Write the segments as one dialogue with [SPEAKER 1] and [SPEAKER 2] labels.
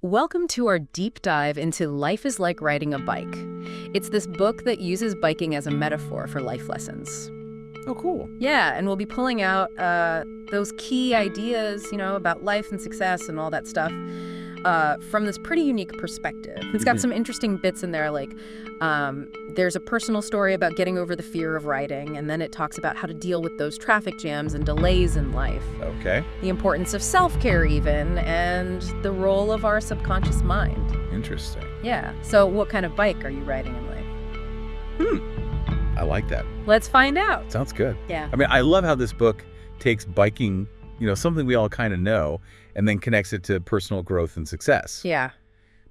[SPEAKER 1] Welcome to our deep dive into Life is Like Riding a Bike. It's this book that uses biking as a metaphor for life lessons.
[SPEAKER 2] Oh, cool.
[SPEAKER 1] Yeah, and we'll be pulling out those key ideas, about life and success and all that stuff from this pretty unique perspective. It's got some interesting bits in there, like there's a personal story about getting over the fear of riding, and then it talks about how to deal with those traffic jams and delays in life.
[SPEAKER 2] Okay.
[SPEAKER 1] The importance of self-care even, and the role of our subconscious mind.
[SPEAKER 2] Interesting.
[SPEAKER 1] Yeah. So what kind of bike are you riding in life?
[SPEAKER 2] I like that.
[SPEAKER 1] Let's find out.
[SPEAKER 2] Sounds good.
[SPEAKER 1] Yeah.
[SPEAKER 2] I mean, I love how this book takes biking, something we all kind of know, and then connects it to personal growth and success.
[SPEAKER 1] Yeah.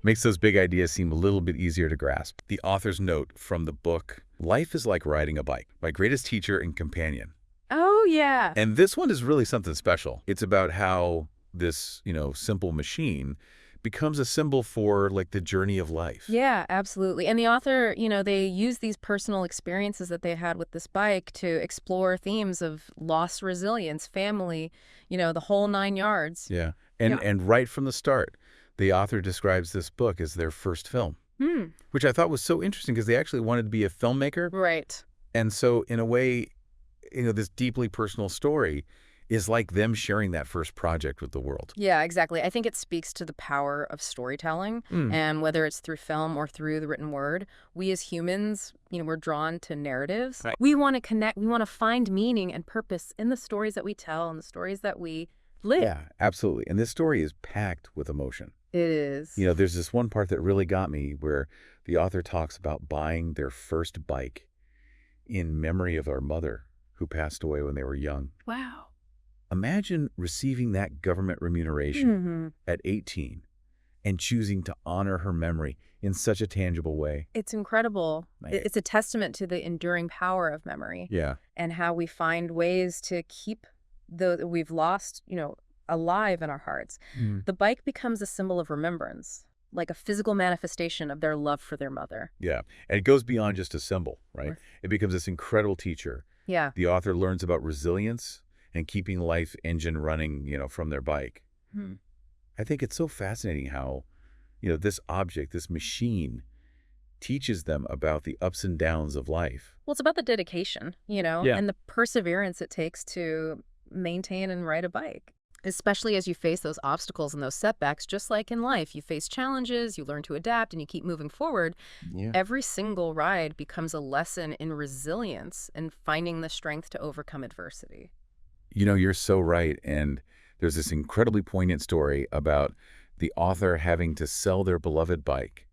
[SPEAKER 2] Makes those big ideas seem a little bit easier to grasp. The author's note from the book, Life is Like Riding a Bike, my greatest teacher and companion.
[SPEAKER 1] Oh, yeah.
[SPEAKER 2] And this one is really something special. It's about how this, simple machine becomes a symbol for, like, the journey of life.
[SPEAKER 1] Yeah, absolutely. And the author, they use these personal experiences that they had with this bike to explore themes of loss, resilience, family, the whole 9 yards.
[SPEAKER 2] Yeah. And right from the start, the author describes this book as their first film, which I thought was so interesting because they actually wanted to be a filmmaker.
[SPEAKER 1] Right.
[SPEAKER 2] And so in a way, this deeply personal story is like them sharing that first project with the world.
[SPEAKER 1] Yeah, exactly. I think it speaks to the power of storytelling, and whether it's through film or through the written word, we as humans, we're drawn to narratives.
[SPEAKER 2] Right.
[SPEAKER 1] We want to connect, we want to find meaning and purpose in the stories that we tell and the stories that we live.
[SPEAKER 2] Yeah, absolutely. And this story is packed with emotion.
[SPEAKER 1] It is.
[SPEAKER 2] There's this one part that really got me where the author talks about buying their first bike in memory of our mother who passed away when they were young.
[SPEAKER 1] Wow.
[SPEAKER 2] Imagine receiving that government remuneration at 18 and choosing to honor her memory in such a tangible way.
[SPEAKER 1] It's incredible.
[SPEAKER 2] Man.
[SPEAKER 1] It's a testament to the enduring power of memory.
[SPEAKER 2] Yeah.
[SPEAKER 1] And how we find ways to keep the we've lost, alive in our hearts. The bike becomes a symbol of remembrance, like a physical manifestation of their love for their mother.
[SPEAKER 2] Yeah. And it goes beyond just a symbol, right?
[SPEAKER 1] Right.
[SPEAKER 2] It becomes this incredible teacher.
[SPEAKER 1] Yeah.
[SPEAKER 2] The author learns about resilience and keeping life engine running, from their bike. I think it's so fascinating how, this object, this machine, teaches them about the ups and downs of life.
[SPEAKER 1] Well, it's about the dedication, and the perseverance it takes to maintain and ride a bike. Especially as you face those obstacles and those setbacks, just like in life. You face challenges, you learn to adapt, and you keep moving forward.
[SPEAKER 2] Yeah.
[SPEAKER 1] Every single ride becomes a lesson in resilience and finding the strength to overcome adversity.
[SPEAKER 2] You're so right. And there's this incredibly poignant story about the author having to sell their beloved bike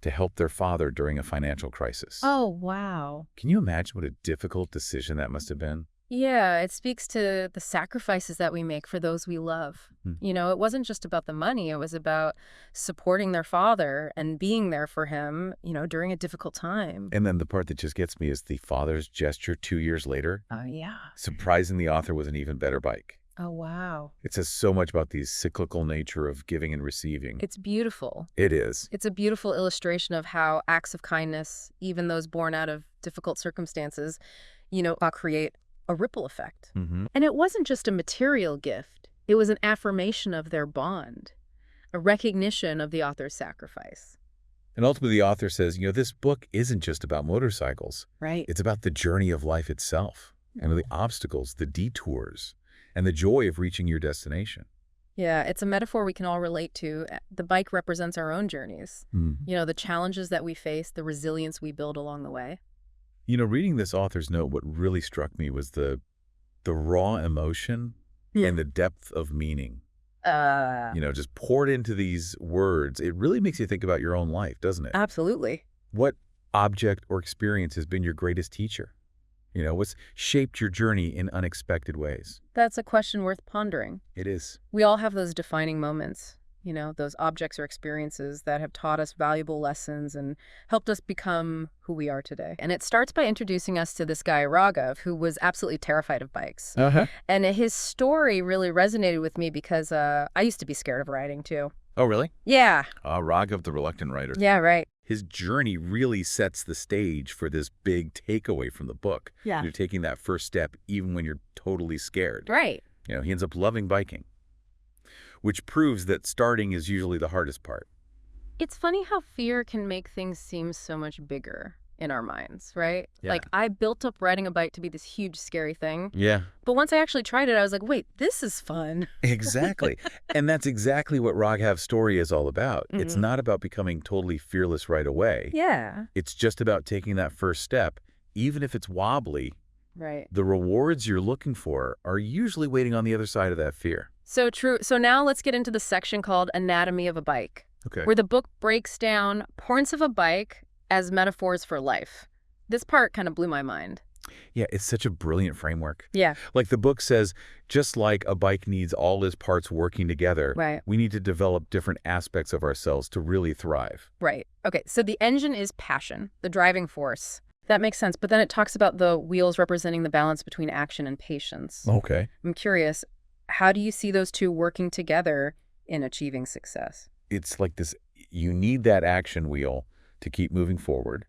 [SPEAKER 2] to help their father during a financial crisis.
[SPEAKER 1] Oh, wow.
[SPEAKER 2] Can you imagine what a difficult decision that must have been?
[SPEAKER 1] Yeah, it speaks to the sacrifices that we make for those we love. It wasn't just about the money. It was about supporting their father and being there for him, during a difficult time.
[SPEAKER 2] And then the part that just gets me is the father's gesture 2 years later,
[SPEAKER 1] Oh, yeah.
[SPEAKER 2] surprising the author with an even better bike.
[SPEAKER 1] Oh, wow.
[SPEAKER 2] It says so much about the cyclical nature of giving and receiving.
[SPEAKER 1] It's beautiful.
[SPEAKER 2] It is.
[SPEAKER 1] It's a beautiful illustration of how acts of kindness, even those born out of difficult circumstances, create a ripple effect. And it wasn't just a material gift. It was an affirmation of their bond, a recognition of the author's sacrifice.
[SPEAKER 2] And ultimately, the author says, this book isn't just about motorcycles.
[SPEAKER 1] Right.
[SPEAKER 2] It's about the journey of life itself, and the obstacles, the detours, and the joy of reaching your destination.
[SPEAKER 1] Yeah, it's a metaphor we can all relate to. The bike represents our own journeys. The challenges that we face, the resilience we build along the way.
[SPEAKER 2] Reading this author's note, what really struck me was the raw emotion and the depth of meaning. Just poured into these words. It really makes you think about your own life, doesn't it?
[SPEAKER 1] Absolutely.
[SPEAKER 2] What object or experience has been your greatest teacher? What's shaped your journey in unexpected ways?
[SPEAKER 1] That's a question worth pondering.
[SPEAKER 2] It is.
[SPEAKER 1] We all have those defining moments, those objects or experiences that have taught us valuable lessons and helped us become who we are today. And it starts by introducing us to this guy, Raghav, who was absolutely terrified of bikes. And his story really resonated with me because I used to be scared of riding, too.
[SPEAKER 2] Oh, really?
[SPEAKER 1] Yeah.
[SPEAKER 2] Raghav, the reluctant rider.
[SPEAKER 1] Yeah, right.
[SPEAKER 2] His journey really sets the stage for this big takeaway from the book.
[SPEAKER 1] Yeah.
[SPEAKER 2] You're taking that first step even when you're totally scared.
[SPEAKER 1] Right.
[SPEAKER 2] He ends up loving biking. which proves that starting is usually the hardest part.
[SPEAKER 1] It's funny how fear can make things seem so much bigger in our minds, right?
[SPEAKER 2] Yeah.
[SPEAKER 1] Like, I built up riding a bike to be this huge, scary thing.
[SPEAKER 2] Yeah.
[SPEAKER 1] But once I actually tried it, I was like, wait, this is fun.
[SPEAKER 2] Exactly. And that's exactly what Raghav's story is all about. It's not about becoming totally fearless right away.
[SPEAKER 1] Yeah.
[SPEAKER 2] It's just about taking that first step, even if it's wobbly.
[SPEAKER 1] Right.
[SPEAKER 2] The rewards you're looking for are usually waiting on the other side of that fear.
[SPEAKER 1] So true. So now let's get into the section called Anatomy of a Bike,
[SPEAKER 2] Okay.
[SPEAKER 1] where the book breaks down points of a bike as metaphors for life. This part kind of blew my mind.
[SPEAKER 2] Yeah, it's such a brilliant framework.
[SPEAKER 1] Yeah.
[SPEAKER 2] Like the book says, just like a bike needs all its parts working together,
[SPEAKER 1] Right.
[SPEAKER 2] we need to develop different aspects of ourselves to really thrive.
[SPEAKER 1] Right. Okay, so the engine is passion, the driving force. That makes sense. But then it talks about the wheels representing the balance between action and patience.
[SPEAKER 2] Okay.
[SPEAKER 1] I'm curious, how do you see those two working together in achieving success?
[SPEAKER 2] It's like this, you need that action wheel to keep moving forward,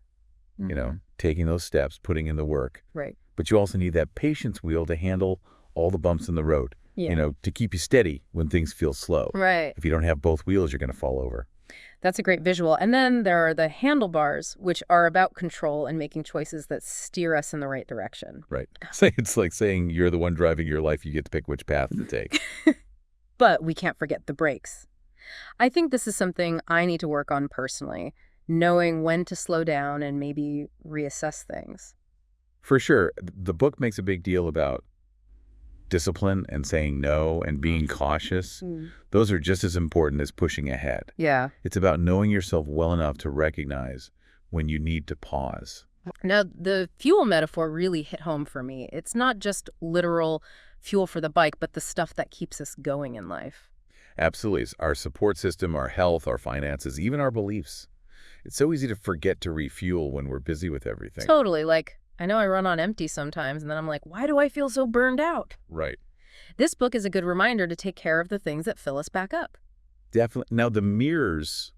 [SPEAKER 2] you know, taking those steps, putting in the work.
[SPEAKER 1] Right.
[SPEAKER 2] But you also need that patience wheel to handle all the bumps in the road,
[SPEAKER 1] Yeah.
[SPEAKER 2] you know, to keep you steady when things feel slow.
[SPEAKER 1] Right.
[SPEAKER 2] If you don't have both wheels, you're going to fall over.
[SPEAKER 1] That's a great visual. And then there are the handlebars, which are about control and making choices that steer us in the right direction.
[SPEAKER 2] Right. So it's like saying you're the one driving your life. You get to pick which path to take.
[SPEAKER 1] But we can't forget the brakes. I think this is something I need to work on personally, knowing when to slow down and maybe reassess things.
[SPEAKER 2] For sure. The book makes a big deal about discipline and saying no and being cautious. Those are just as important as pushing ahead.
[SPEAKER 1] Yeah.
[SPEAKER 2] It's about knowing yourself well enough to recognize when you need to pause.
[SPEAKER 1] Now, the fuel metaphor really hit home for me. It's not just literal fuel for the bike, but the stuff that keeps us going in life.
[SPEAKER 2] Absolutely. It's our support system, our health, our finances, even our beliefs. It's so easy to forget to refuel when we're busy with everything.
[SPEAKER 1] Totally. Like, I know I run on empty sometimes, and then I'm like, why do I feel so burned out?
[SPEAKER 2] Right.
[SPEAKER 1] This book is a good reminder to take care of the things that fill us back up.
[SPEAKER 2] Definitely. Now, the mirrors,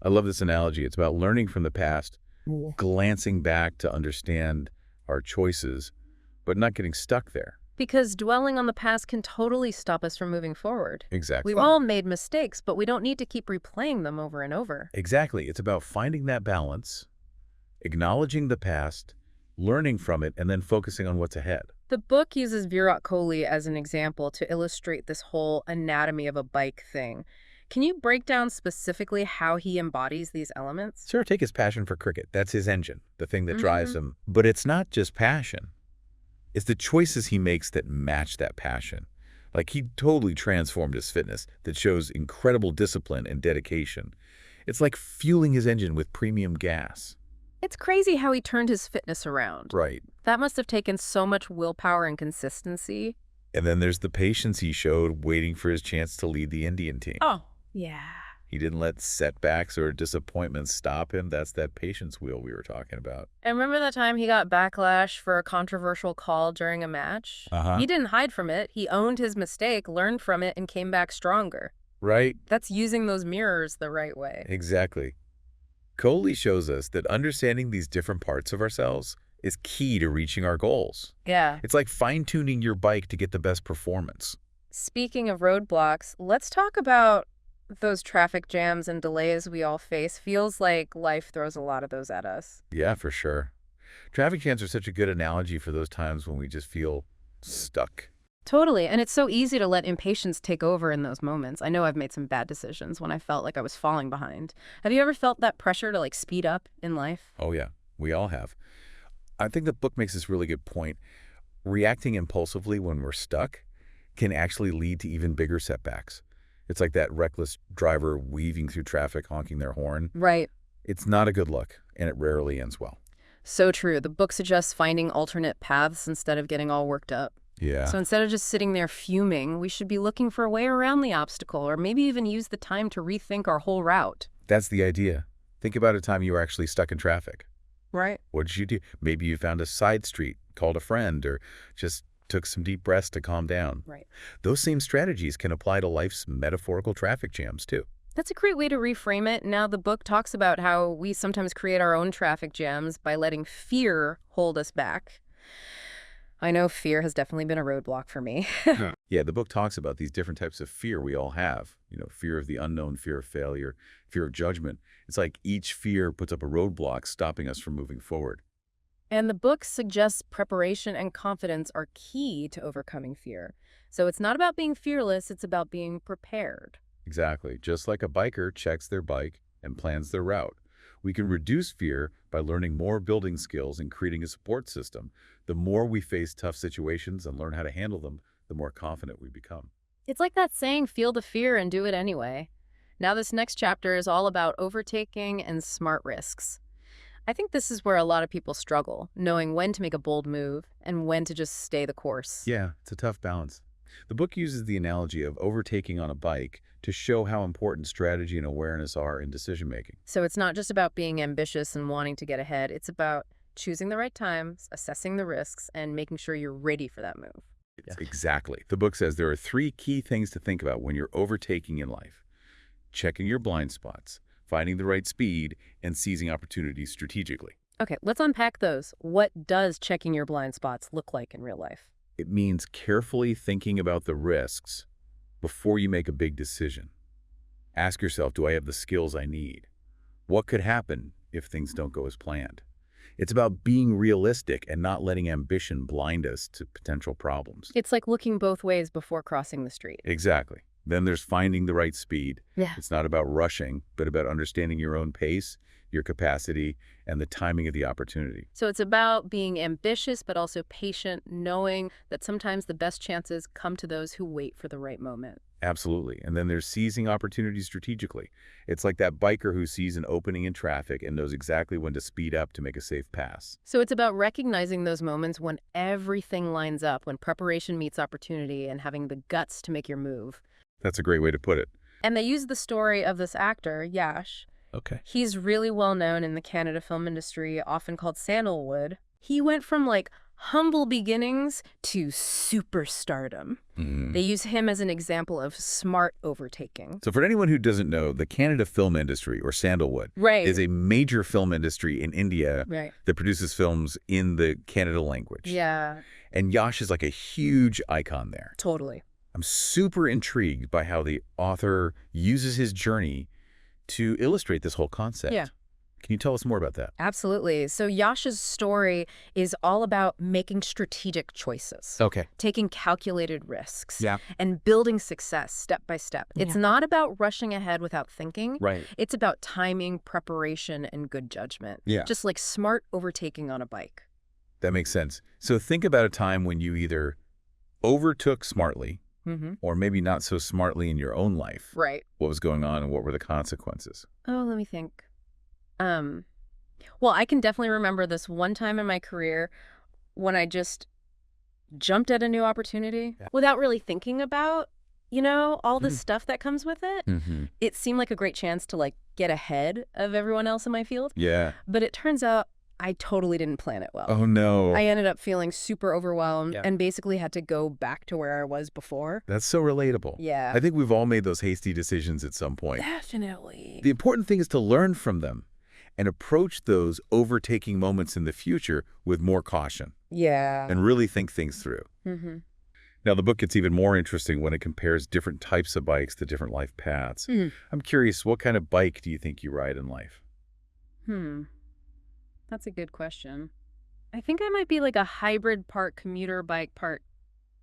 [SPEAKER 2] I love this analogy. It's about learning from the past, glancing back to understand our choices, but not getting stuck there.
[SPEAKER 1] Because dwelling on the past can totally stop us from moving forward.
[SPEAKER 2] Exactly.
[SPEAKER 1] We've all made mistakes, but we don't need to keep replaying them over and over.
[SPEAKER 2] Exactly. It's about finding that balance, acknowledging the past, learning from it, and then focusing on what's ahead.
[SPEAKER 1] The book uses Virat Kohli as an example to illustrate this whole anatomy of a bike thing. Can you break down specifically how he embodies these elements?
[SPEAKER 2] Sure, take his passion for cricket. That's his engine, the thing that drives him. But it's not just passion. It's the choices he makes that match that passion. Like, he totally transformed his fitness that shows incredible discipline and dedication. It's like fueling his engine with premium gas.
[SPEAKER 1] It's crazy how he turned his fitness around.
[SPEAKER 2] Right.
[SPEAKER 1] That must have taken so much willpower and consistency.
[SPEAKER 2] And then there's the patience he showed waiting for his chance to lead the Indian team.
[SPEAKER 1] Oh, yeah.
[SPEAKER 2] He didn't let setbacks or disappointments stop him. That's that patience wheel we were talking about.
[SPEAKER 1] And remember that time he got backlash for a controversial call during a match? He didn't hide from it. He owned his mistake, learned from it, and came back stronger.
[SPEAKER 2] Right?
[SPEAKER 1] That's using those mirrors the right way.
[SPEAKER 2] Exactly. Kohli shows us that understanding these different parts of ourselves is key to reaching our goals.
[SPEAKER 1] Yeah.
[SPEAKER 2] It's like fine-tuning your bike to get the best performance.
[SPEAKER 1] Speaking of roadblocks, let's talk about those traffic jams and delays we all face. Feels like life throws a lot of those at us.
[SPEAKER 2] Yeah, for sure. Traffic jams are such a good analogy for those times when we just feel stuck.
[SPEAKER 1] Totally. And it's so easy to let impatience take over in those moments. I know I've made some bad decisions when I felt like I was falling behind. Have you ever felt that pressure to speed up in life?
[SPEAKER 2] Oh, yeah. We all have. I think the book makes this really good point. Reacting impulsively when we're stuck can actually lead to even bigger setbacks. It's like that reckless driver weaving through traffic, honking their horn.
[SPEAKER 1] Right.
[SPEAKER 2] It's not a good look, and it rarely ends well.
[SPEAKER 1] So true. The book suggests finding alternate paths instead of getting all worked up.
[SPEAKER 2] Yeah.
[SPEAKER 1] So instead of just sitting there fuming, we should be looking for a way around the obstacle, or maybe even use the time to rethink our whole route.
[SPEAKER 2] That's the idea. Think about a time you were actually stuck in traffic.
[SPEAKER 1] Right.
[SPEAKER 2] What did you do? Maybe you found a side street, called a friend, or just took some deep breaths to calm down.
[SPEAKER 1] Right.
[SPEAKER 2] Those same strategies can apply to life's metaphorical traffic jams, too.
[SPEAKER 1] That's a great way to reframe it. Now, the book talks about how we sometimes create our own traffic jams by letting fear hold us back. I know fear has definitely been a roadblock for me.
[SPEAKER 2] Yeah, the book talks about these different types of fear we all have. Fear of the unknown, fear of failure, fear of judgment. It's like each fear puts up a roadblock stopping us from moving forward.
[SPEAKER 1] And the book suggests preparation and confidence are key to overcoming fear. So it's not about being fearless, it's about being prepared.
[SPEAKER 2] Exactly. Just like a biker checks their bike and plans their route. We can reduce fear by learning more building skills and creating a support system. The more we face tough situations and learn how to handle them, the more confident we become.
[SPEAKER 1] It's like that saying, feel the fear and do it anyway. Now this next chapter is all about overtaking and smart risks. I think this is where a lot of people struggle, knowing when to make a bold move and when to just stay the course.
[SPEAKER 2] Yeah, it's a tough balance. The book uses the analogy of overtaking on a bike to show how important strategy and awareness are in decision-making.
[SPEAKER 1] So it's not just about being ambitious and wanting to get ahead. It's about choosing the right times, assessing the risks, and making sure you're ready for that move.
[SPEAKER 2] Yeah. Exactly. The book says there are 3 key things to think about when you're overtaking in life. Checking your blind spots, finding the right speed, and seizing opportunities strategically.
[SPEAKER 1] Okay, let's unpack those. What does checking your blind spots look like in real life?
[SPEAKER 2] It means carefully thinking about the risks before you make a big decision. Ask yourself, do I have the skills I need? What could happen if things don't go as planned? It's about being realistic and not letting ambition blind us to potential problems.
[SPEAKER 1] It's like looking both ways before crossing the street.
[SPEAKER 2] Exactly. Then there's finding the right speed.
[SPEAKER 1] Yeah.
[SPEAKER 2] It's not about rushing, but about understanding your own pace, your capacity, and the timing of the opportunity.
[SPEAKER 1] So it's about being ambitious, but also patient, knowing that sometimes the best chances come to those who wait for the right moment.
[SPEAKER 2] Absolutely. And then there's seizing opportunities strategically. It's like that biker who sees an opening in traffic and knows exactly when to speed up to make a safe pass.
[SPEAKER 1] So it's about recognizing those moments when everything lines up, when preparation meets opportunity, and having the guts to make your move.
[SPEAKER 2] That's a great way to put it.
[SPEAKER 1] And they use the story of this actor, Yash.
[SPEAKER 2] Okay.
[SPEAKER 1] He's really well known in the Canada film industry, often called sandalwood. He went from humble beginnings to superstardom. They use him as an example of smart overtaking.
[SPEAKER 2] So for anyone who doesn't know, the Canada film industry, or sandalwood, is a major film industry in India that produces films in the Kannada language.
[SPEAKER 1] Yeah.
[SPEAKER 2] And Yash is like a huge icon there.
[SPEAKER 1] Totally.
[SPEAKER 2] I'm super intrigued by how the author uses his journey to illustrate this whole concept.
[SPEAKER 1] Yeah.
[SPEAKER 2] Can you tell us more about that?
[SPEAKER 1] Absolutely. So Yash's story is all about making strategic choices.
[SPEAKER 2] Okay.
[SPEAKER 1] Taking calculated risks.
[SPEAKER 2] Yeah.
[SPEAKER 1] And building success step by step. It's not about rushing ahead without thinking.
[SPEAKER 2] Right.
[SPEAKER 1] It's about timing, preparation, and good judgment.
[SPEAKER 2] Yeah.
[SPEAKER 1] Just like smart overtaking on a bike.
[SPEAKER 2] That makes sense. So think about a time when you either overtook smartly or maybe not so smartly in your own life.
[SPEAKER 1] Right.
[SPEAKER 2] What was going on and what were the consequences?
[SPEAKER 1] Oh, let me think. Well, I can definitely remember this one time in my career when I just jumped at a new opportunity without really thinking about, all the stuff that comes with it. It seemed like a great chance to get ahead of everyone else in my field.
[SPEAKER 2] Yeah.
[SPEAKER 1] But it turns out I totally didn't plan it well.
[SPEAKER 2] Oh, no.
[SPEAKER 1] I ended up feeling super overwhelmed and basically had to go back to where I was before.
[SPEAKER 2] That's so relatable.
[SPEAKER 1] Yeah.
[SPEAKER 2] I think we've all made those hasty decisions at some point.
[SPEAKER 1] Definitely.
[SPEAKER 2] The important thing is to learn from them and approach those overtaking moments in the future with more caution.
[SPEAKER 1] Yeah.
[SPEAKER 2] And really think things through. Now, the book gets even more interesting when it compares different types of bikes to different life paths. I'm curious, what kind of bike do you think you ride in life?
[SPEAKER 1] That's a good question. I think I might be like a hybrid, part commuter bike, part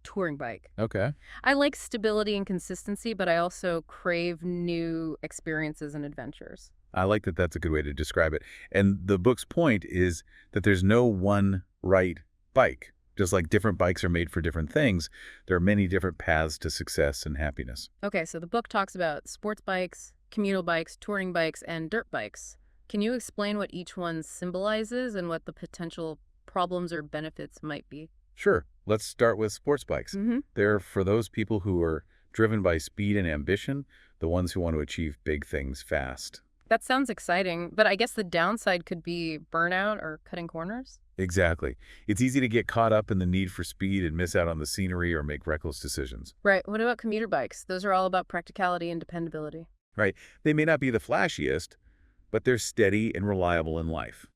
[SPEAKER 1] touring bike.
[SPEAKER 2] Okay.
[SPEAKER 1] I like stability and consistency, but I also crave new experiences and adventures.
[SPEAKER 2] I like that that's a good way to describe it. And the book's point is that there's no one right bike. Just like different bikes are made for different things, there are many different paths to success and happiness.
[SPEAKER 1] Okay, so the book talks about sports bikes, commutal bikes, touring bikes, and dirt bikes. Can you explain what each one symbolizes and what the potential problems or benefits might be?
[SPEAKER 2] Sure. Let's start with sports bikes. They're for those people who are driven by speed and ambition, the ones who want to achieve big things fast.
[SPEAKER 1] That sounds exciting, but I guess the downside could be burnout or cutting corners?
[SPEAKER 2] Exactly. It's easy to get caught up in the need for speed and miss out on the scenery or make reckless decisions.
[SPEAKER 1] Right. What about commuter bikes? Those are all about practicality and dependability.
[SPEAKER 2] Right. They may not be the flashiest, but they're steady and reliable in life.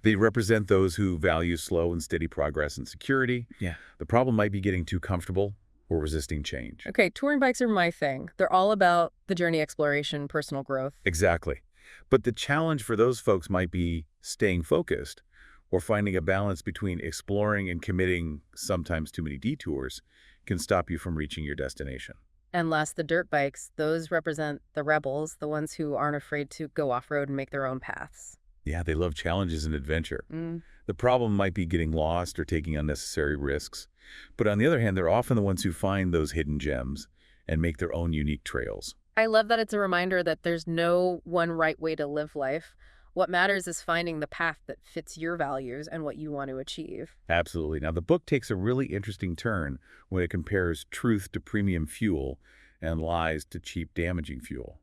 [SPEAKER 2] They represent those who value slow and steady progress and security. Yeah. The problem might be getting too comfortable or resisting change.
[SPEAKER 1] Okay, touring bikes are my thing. They're all about the journey exploration, personal growth.
[SPEAKER 2] Exactly. But the challenge for those folks might be staying focused or finding a balance between exploring and committing sometimes too many detours can stop you from reaching your destination.
[SPEAKER 1] And last, the dirt bikes, those represent the rebels, the ones who aren't afraid to go off-road and make their own paths.
[SPEAKER 2] Yeah, they love challenges and adventure.
[SPEAKER 1] Mm.
[SPEAKER 2] The problem might be getting lost or taking unnecessary risks. But on the other hand, they're often the ones who find those hidden gems and make their own unique trails.
[SPEAKER 1] I love that it's a reminder that there's no one right way to live life. What matters is finding the path that fits your values and what you want to achieve.
[SPEAKER 2] Absolutely. Now, the book takes a really interesting turn when it compares truth to premium fuel and lies to cheap, damaging fuel.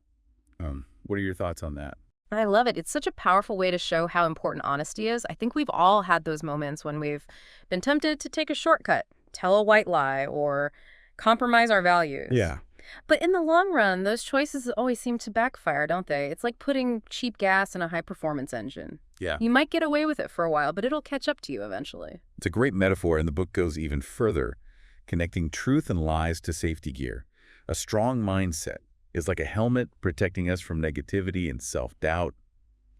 [SPEAKER 2] What are your thoughts on that?
[SPEAKER 1] I love it. It's such a powerful way to show how important honesty is. I think we've all had those moments when we've been tempted to take a shortcut, tell a white lie, or compromise our values.
[SPEAKER 2] Yeah.
[SPEAKER 1] But in the long run, those choices always seem to backfire, don't they? It's like putting cheap gas in a high-performance engine.
[SPEAKER 2] Yeah.
[SPEAKER 1] You might get away with it for a while, but it'll catch up to you eventually.
[SPEAKER 2] It's a great metaphor, and the book goes even further, connecting truth and lies to safety gear. A strong mindset is like a helmet protecting us from negativity and self-doubt.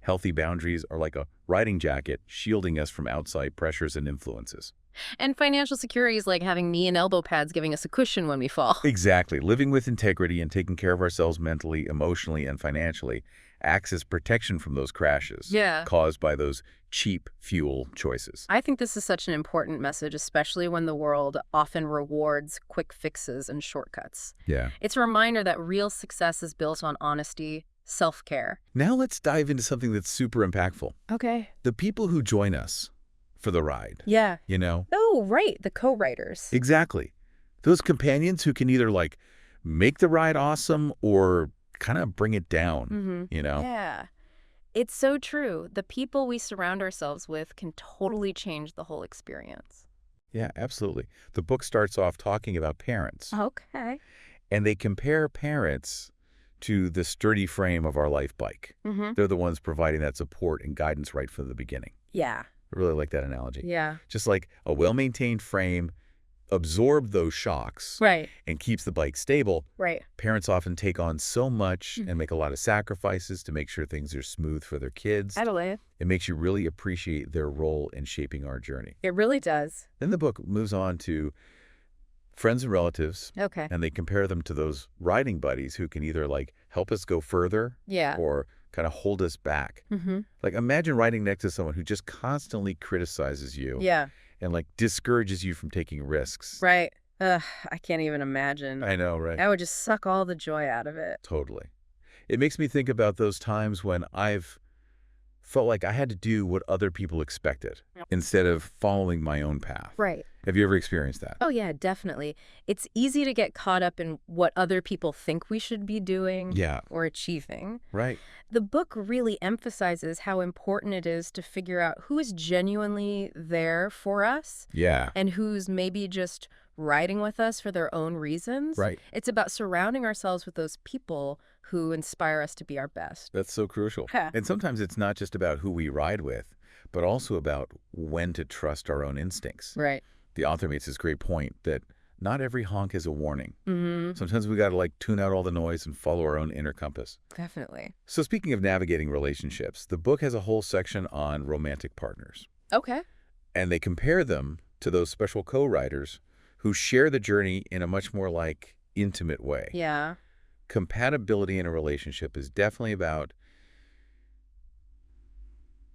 [SPEAKER 2] Healthy boundaries are like a riding jacket shielding us from outside pressures and influences.
[SPEAKER 1] And financial security is like having knee and elbow pads giving us a cushion when we fall.
[SPEAKER 2] Exactly. Living with integrity and taking care of ourselves mentally, emotionally, and financially acts as protection from those crashes caused by those cheap fuel choices.
[SPEAKER 1] I think this is such an important message, especially when the world often rewards quick fixes and shortcuts.
[SPEAKER 2] Yeah.
[SPEAKER 1] It's a reminder that real success is built on honesty, self-care.
[SPEAKER 2] Now let's dive into something that's super impactful.
[SPEAKER 1] Okay.
[SPEAKER 2] The people who join us for the ride.
[SPEAKER 1] Yeah.
[SPEAKER 2] You know?
[SPEAKER 1] Oh, right. The co-writers.
[SPEAKER 2] Exactly. Those companions who can either like make the ride awesome or kind of bring it down, you know?
[SPEAKER 1] Yeah. It's so true. The people we surround ourselves with can totally change the whole experience.
[SPEAKER 2] Yeah, absolutely. The book starts off talking about parents.
[SPEAKER 1] Okay.
[SPEAKER 2] And they compare parents to the sturdy frame of our life bike. They're the ones providing that support and guidance right from the beginning.
[SPEAKER 1] Yeah.
[SPEAKER 2] I really like that analogy.
[SPEAKER 1] Yeah.
[SPEAKER 2] Just like a well-maintained frame absorbs those shocks
[SPEAKER 1] Right.
[SPEAKER 2] and keeps the bike stable.
[SPEAKER 1] Right.
[SPEAKER 2] Parents often take on so much and make a lot of sacrifices to make sure things are smooth for their kids.
[SPEAKER 1] Totally.
[SPEAKER 2] It makes you really appreciate their role in shaping our journey.
[SPEAKER 1] It really does.
[SPEAKER 2] Then the book moves on to friends and relatives.
[SPEAKER 1] Okay.
[SPEAKER 2] And they compare them to those riding buddies who can either like help us go further or kind of hold us back. Like imagine riding next to someone who just constantly criticizes you and like discourages you from taking risks.
[SPEAKER 1] Right. I can't even imagine.
[SPEAKER 2] I know, right?
[SPEAKER 1] I would just suck all the joy out of it.
[SPEAKER 2] Totally. It makes me think about those times when I've felt like I had to do what other people expected instead of following my own path.
[SPEAKER 1] Right.
[SPEAKER 2] Have you ever experienced that?
[SPEAKER 1] Oh, yeah, definitely. It's easy to get caught up in what other people think we should be doing or achieving.
[SPEAKER 2] Right.
[SPEAKER 1] The book really emphasizes how important it is to figure out who is genuinely there for us and who's maybe just riding with us for their own reasons.
[SPEAKER 2] Right.
[SPEAKER 1] It's about surrounding ourselves with those people who inspire us to be our best.
[SPEAKER 2] That's so crucial. And sometimes it's not just about who we ride with, but also about when to trust our own instincts.
[SPEAKER 1] Right.
[SPEAKER 2] The author makes this great point that not every honk is a warning. Sometimes we got to like tune out all the noise and follow our own inner compass.
[SPEAKER 1] Definitely.
[SPEAKER 2] So speaking of navigating relationships, the book has a whole section on romantic partners.
[SPEAKER 1] Okay.
[SPEAKER 2] And they compare them to those special co-riders who share the journey in a much more like intimate way.
[SPEAKER 1] Yeah.
[SPEAKER 2] Compatibility in a relationship is definitely about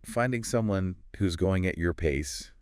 [SPEAKER 2] finding someone who's going at your pace,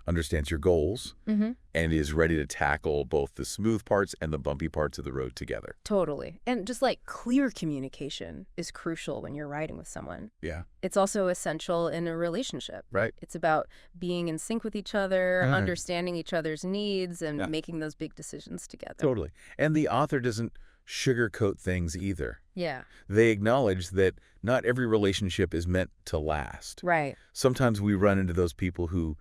[SPEAKER 2] understands your goals, and is ready to tackle both the smooth parts and the bumpy parts of the road together.
[SPEAKER 1] Totally. And just like clear communication is crucial when you're riding with someone.
[SPEAKER 2] Yeah.
[SPEAKER 1] It's also essential in a relationship.
[SPEAKER 2] Right.
[SPEAKER 1] It's about being in sync with each other, understanding each other's needs, and making those big decisions together.
[SPEAKER 2] Totally. And the author doesn't sugarcoat things either.
[SPEAKER 1] Yeah.
[SPEAKER 2] They acknowledge that not every relationship is meant to last.
[SPEAKER 1] Right.
[SPEAKER 2] Sometimes we run into those people who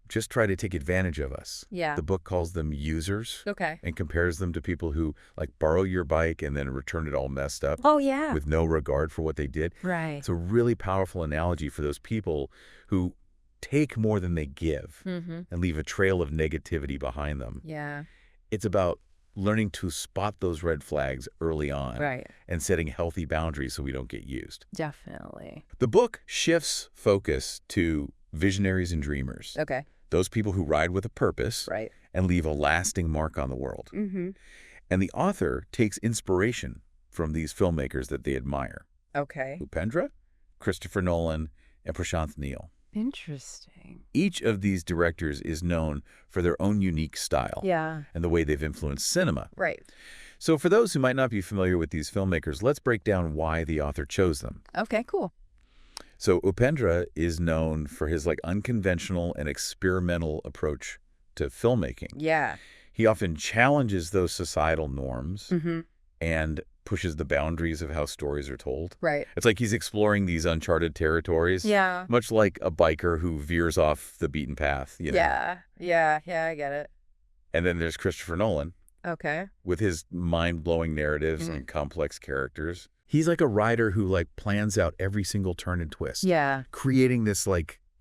[SPEAKER 2] just try to take advantage of us.
[SPEAKER 1] Yeah.
[SPEAKER 2] The book calls them users.
[SPEAKER 1] Okay.
[SPEAKER 2] And compares them to people who like borrow your bike and then return it all messed up.
[SPEAKER 1] Oh, yeah.
[SPEAKER 2] With no regard for what they did.
[SPEAKER 1] Right.
[SPEAKER 2] It's a really powerful analogy for those people who take more than they give and leave a trail of negativity behind them.
[SPEAKER 1] Yeah.
[SPEAKER 2] It's about learning to spot those red flags early on
[SPEAKER 1] Right.
[SPEAKER 2] and setting healthy boundaries so we don't get used.
[SPEAKER 1] Definitely.
[SPEAKER 2] The book shifts focus to visionaries and dreamers,
[SPEAKER 1] Okay.
[SPEAKER 2] those people who ride with a purpose
[SPEAKER 1] Right.
[SPEAKER 2] and leave a lasting mark on the world.
[SPEAKER 1] Mm-hmm.
[SPEAKER 2] And the author takes inspiration from these filmmakers that they admire.
[SPEAKER 1] Okay.
[SPEAKER 2] Upendra, Christopher Nolan, and Prashant Neel.
[SPEAKER 1] Interesting.
[SPEAKER 2] Each of these directors is known for their own unique style
[SPEAKER 1] Yeah.
[SPEAKER 2] and the way they've influenced cinema.
[SPEAKER 1] Right.
[SPEAKER 2] So for those who might not be familiar with these filmmakers, let's break down why the author chose them.
[SPEAKER 1] Okay, cool.
[SPEAKER 2] So Upendra is known for his unconventional and experimental approach to filmmaking.
[SPEAKER 1] Yeah.
[SPEAKER 2] He often challenges those societal norms
[SPEAKER 1] Mm-hmm.
[SPEAKER 2] and pushes the boundaries of how stories are told.
[SPEAKER 1] Right.
[SPEAKER 2] It's like he's exploring these uncharted territories.
[SPEAKER 1] Yeah.
[SPEAKER 2] Much like a biker who veers off the beaten path, you know.
[SPEAKER 1] Yeah, I get it.
[SPEAKER 2] And then there's Christopher Nolan
[SPEAKER 1] Okay.
[SPEAKER 2] with his mind-blowing narratives
[SPEAKER 1] Mhm.
[SPEAKER 2] and complex characters. He's like a writer who plans out every single turn and twist,
[SPEAKER 1] Yeah,
[SPEAKER 2] creating this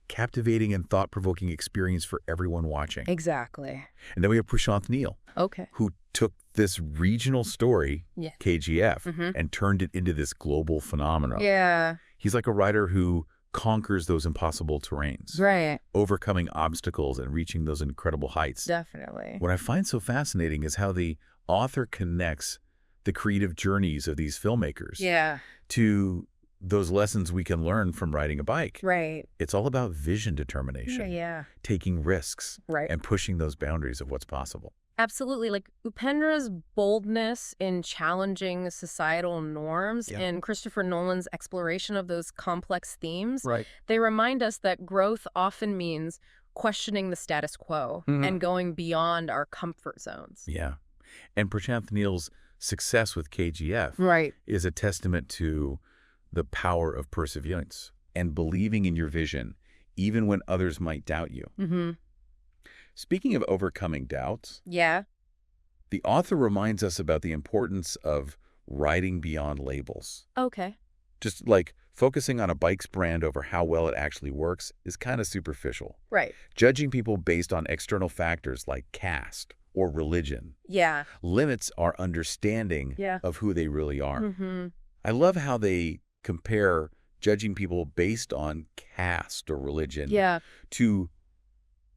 [SPEAKER 2] captivating and thought-provoking experience for everyone watching.
[SPEAKER 1] exactly.
[SPEAKER 2] And then we have Prashant Neel,
[SPEAKER 1] Okay.
[SPEAKER 2] who took this regional story,
[SPEAKER 1] Yeah.
[SPEAKER 2] KGF,
[SPEAKER 1] Mhm.
[SPEAKER 2] and turned it into this global phenomenon.
[SPEAKER 1] Yeah,
[SPEAKER 2] He's like a writer who conquers those impossible terrains,
[SPEAKER 1] right.
[SPEAKER 2] overcoming obstacles and reaching those incredible heights.
[SPEAKER 1] Definitely.
[SPEAKER 2] What I find so fascinating is how the author connects the creative journeys of these filmmakers
[SPEAKER 1] Yeah,
[SPEAKER 2] to those lessons we can learn from riding a bike.
[SPEAKER 1] right.
[SPEAKER 2] It's all about vision determination,
[SPEAKER 1] Yeah,
[SPEAKER 2] taking risks,
[SPEAKER 1] right.
[SPEAKER 2] and pushing those boundaries of what's possible.
[SPEAKER 1] Absolutely. Like Upendra's boldness in challenging societal norms
[SPEAKER 2] Yeah.
[SPEAKER 1] and Christopher Nolan's exploration of those complex themes,
[SPEAKER 2] Right.
[SPEAKER 1] they remind us that growth often means questioning the status quo
[SPEAKER 2] Mhm.
[SPEAKER 1] and going beyond our comfort zones.
[SPEAKER 2] Yeah. And Prashant Neel's success with KGF
[SPEAKER 1] Right.
[SPEAKER 2] is a testament to the power of perseverance and believing in your vision, even when others might doubt you.
[SPEAKER 1] Mm-hmm.
[SPEAKER 2] Speaking of overcoming doubts,
[SPEAKER 1] Yeah.
[SPEAKER 2] the author reminds us about the importance of riding beyond labels.
[SPEAKER 1] Okay.
[SPEAKER 2] Just focusing on a bike's brand over how well it actually works is kind of superficial.
[SPEAKER 1] Right.
[SPEAKER 2] Judging people based on external factors like caste or religion
[SPEAKER 1] Yeah.
[SPEAKER 2] limits our understanding
[SPEAKER 1] Yeah.
[SPEAKER 2] of who they really are.
[SPEAKER 1] Mm-hmm.
[SPEAKER 2] I love how they compare judging people based on caste or religion
[SPEAKER 1] Yeah.
[SPEAKER 2] to